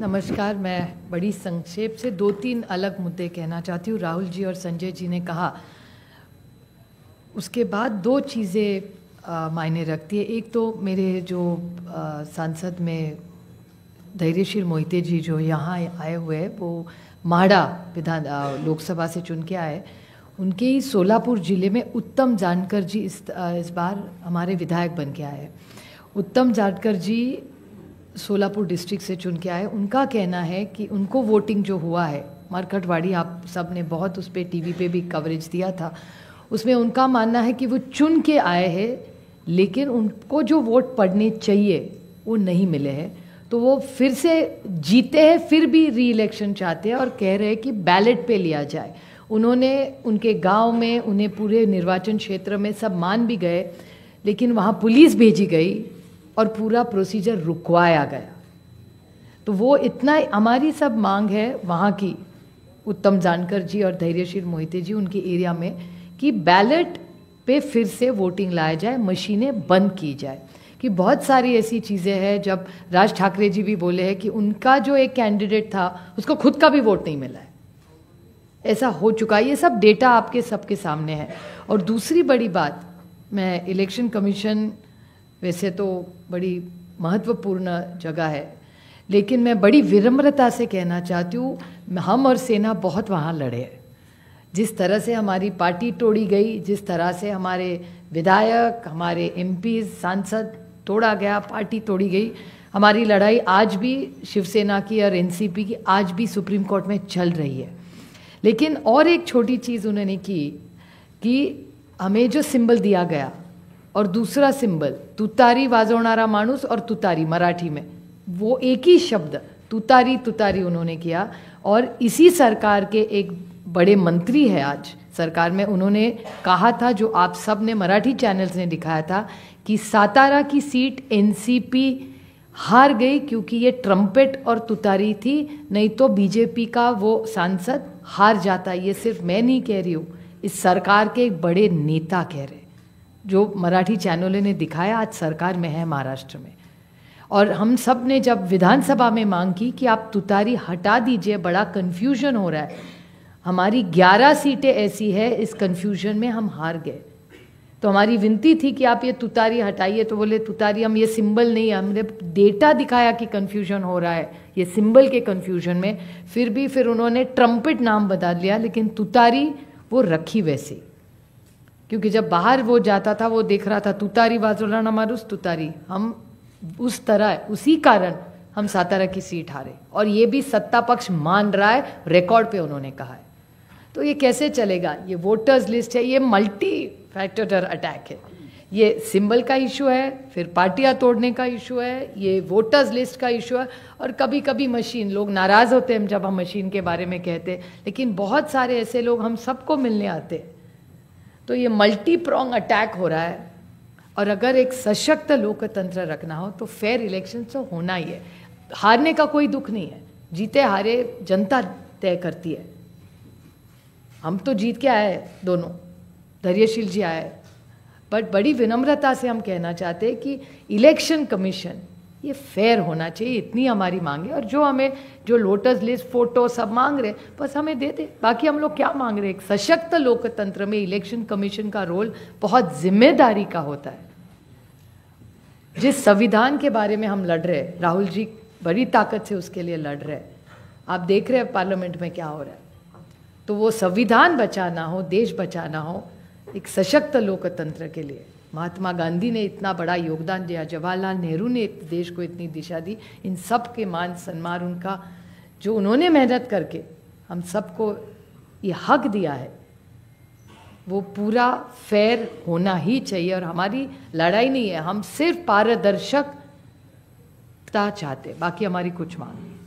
नमस्कार। मैं बड़ी संक्षेप से 2-3 अलग मुद्दे कहना चाहती हूँ। राहुल जी और संजय जी ने कहा, उसके बाद दो चीज़ें मायने रखती है। एक तो मेरे जो सांसद में धैर्यशील मोहिते जी जो यहाँ आए हुए हैं, वो माड़ा विधान लोकसभा से चुन के आए। उनके ही सोलापुर ज़िले में उत्तम जानकर जी इस बार हमारे विधायक बन के आए। उत्तम जानकर जी सोलापुर डिस्ट्रिक्ट से चुन के आए। उनका कहना है कि उनको वोटिंग जो हुआ है मरकटवाड़ी, आप सब ने बहुत उस पर टीवी पे भी कवरेज दिया था, उसमें उनका मानना है कि वो चुन के आए हैं लेकिन उनको जो वोट पड़ने चाहिए वो नहीं मिले हैं, तो वो फिर से जीते हैं, फिर भी री इलेक्शन चाहते हैं और कह रहे हैं कि बैलेट पे लिया जाए। उन्होंने उनके गांव में, उन्हें पूरे निर्वाचन क्षेत्र में सब मान भी गए, लेकिन वहाँ पुलिस भेजी गई और पूरा प्रोसीजर रुकवाया गया। तो वो इतना हमारी सब मांग है वहाँ की, उत्तम जानकर जी और धैर्यशील मोहिते जी उनके एरिया में, कि बैलेट पे फिर से वोटिंग लाया जाए, मशीनें बंद की जाए। कि बहुत सारी ऐसी चीज़ें हैं, जब राज ठाकरे जी भी बोले हैं कि उनका जो एक कैंडिडेट था उसको खुद का भी वोट नहीं मिला है, ऐसा हो चुका है। ये सब डेटा आपके सबके सामने है। और दूसरी बड़ी बात, मैं इलेक्शन कमीशन वैसे तो बड़ी महत्वपूर्ण जगह है, लेकिन मैं बड़ी विनम्रता से कहना चाहती हूँ, हम और सेना बहुत वहाँ लड़े। जिस तरह से हमारी पार्टी तोड़ी गई, जिस तरह से हमारे विधायक, हमारे एमपी, सांसद तोड़ा गया, पार्टी तोड़ी गई, हमारी लड़ाई आज भी शिवसेना की और एनसीपी की आज भी सुप्रीम कोर्ट में चल रही है। लेकिन और एक छोटी चीज़ उन्होंने की कि हमें जो सिंबल दिया गया और दूसरा सिंबल तुतारी वाजवणारा माणूस और तुतारी मराठी में, वो एक ही शब्द तुतारी तुतारी उन्होंने किया। और इसी सरकार के एक बड़े मंत्री है आज सरकार में, उन्होंने कहा था, जो आप सब ने मराठी चैनल्स ने दिखाया था, कि सातारा की सीट एनसीपी हार गई क्योंकि ये ट्रम्पेट और तुतारी थी, नहीं तो बीजेपी का वो सांसद हार जाता। ये सिर्फ मैं नहीं कह रही हूँ, इस सरकार के एक बड़े नेता कह रहे, जो मराठी चैनलों ने दिखाया, आज सरकार में है महाराष्ट्र में। और हम सब ने जब विधानसभा में मांग की कि आप तुतारी हटा दीजिए, बड़ा कन्फ्यूजन हो रहा है, हमारी 11 सीटें ऐसी है, इस कन्फ्यूजन में हम हार गए। तो हमारी विनती थी कि आप ये तुतारी हटाइए, तो बोले तुतारी हम ये सिंबल नहीं, हमने डेटा दिखाया कि कन्फ्यूजन हो रहा है ये सिंबल के कन्फ्यूजन में। फिर उन्होंने ट्रम्पेट नाम बता लिया, लेकिन तुतारी वो रखी वैसे, क्योंकि जब बाहर वो जाता था वो देख रहा था तुतारी वाजवणारा माणूस तुतारी, हम उस तरह, उसी कारण हम सातारा की सीट हारे। और ये भी सत्ता पक्ष मान रहा है, रिकॉर्ड पे उन्होंने कहा है। तो ये कैसे चलेगा? ये वोटर्स लिस्ट है, ये मल्टी फैक्टर अटैक है। ये सिंबल का इशू है, फिर पार्टियां तोड़ने का इशू है, ये वोटर्स लिस्ट का इशू है, और कभी कभी मशीन, लोग नाराज़ होते हैं जब हम मशीन के बारे में कहते हैं, लेकिन बहुत सारे ऐसे लोग हम सबको मिलने आते हैं। तो ये मल्टी प्रोंग अटैक हो रहा है। और अगर एक सशक्त लोकतंत्र रखना हो तो फेयर इलेक्शन तो होना ही है। हारने का कोई दुख नहीं है, जीते हारे जनता तय करती है। हम तो जीत के आए दोनों, धैर्यशील जी आए, बट बड़ी विनम्रता से हम कहना चाहते हैं कि इलेक्शन कमीशन ये फेयर होना चाहिए, इतनी हमारी मांग है। और जो हमें जो लोटस लिस्ट, फोटो सब मांग रहे, बस हमें दे दे। बाकी हम लोग क्या मांग रहे हैं? एक सशक्त लोकतंत्र में इलेक्शन कमीशन का रोल बहुत जिम्मेदारी का होता है। जिस संविधान के बारे में हम लड़ रहे हैं, राहुल जी बड़ी ताकत से उसके लिए लड़ रहे हैं। आप देख रहे हैं पार्लियामेंट में क्या हो रहा है। तो वो संविधान बचाना हो, देश बचाना हो, एक सशक्त लोकतंत्र के लिए महात्मा गांधी ने इतना बड़ा योगदान दिया, जवाहरलाल नेहरू ने देश को इतनी दिशा दी, इन सब के मान सम्मान, उनका जो उन्होंने मेहनत करके हम सबको ये हक दिया है, वो पूरा फेयर होना ही चाहिए। और हमारी लड़ाई नहीं है, हम सिर्फ पारदर्शकता चाहते, बाकी हमारी कुछ मांग नहीं।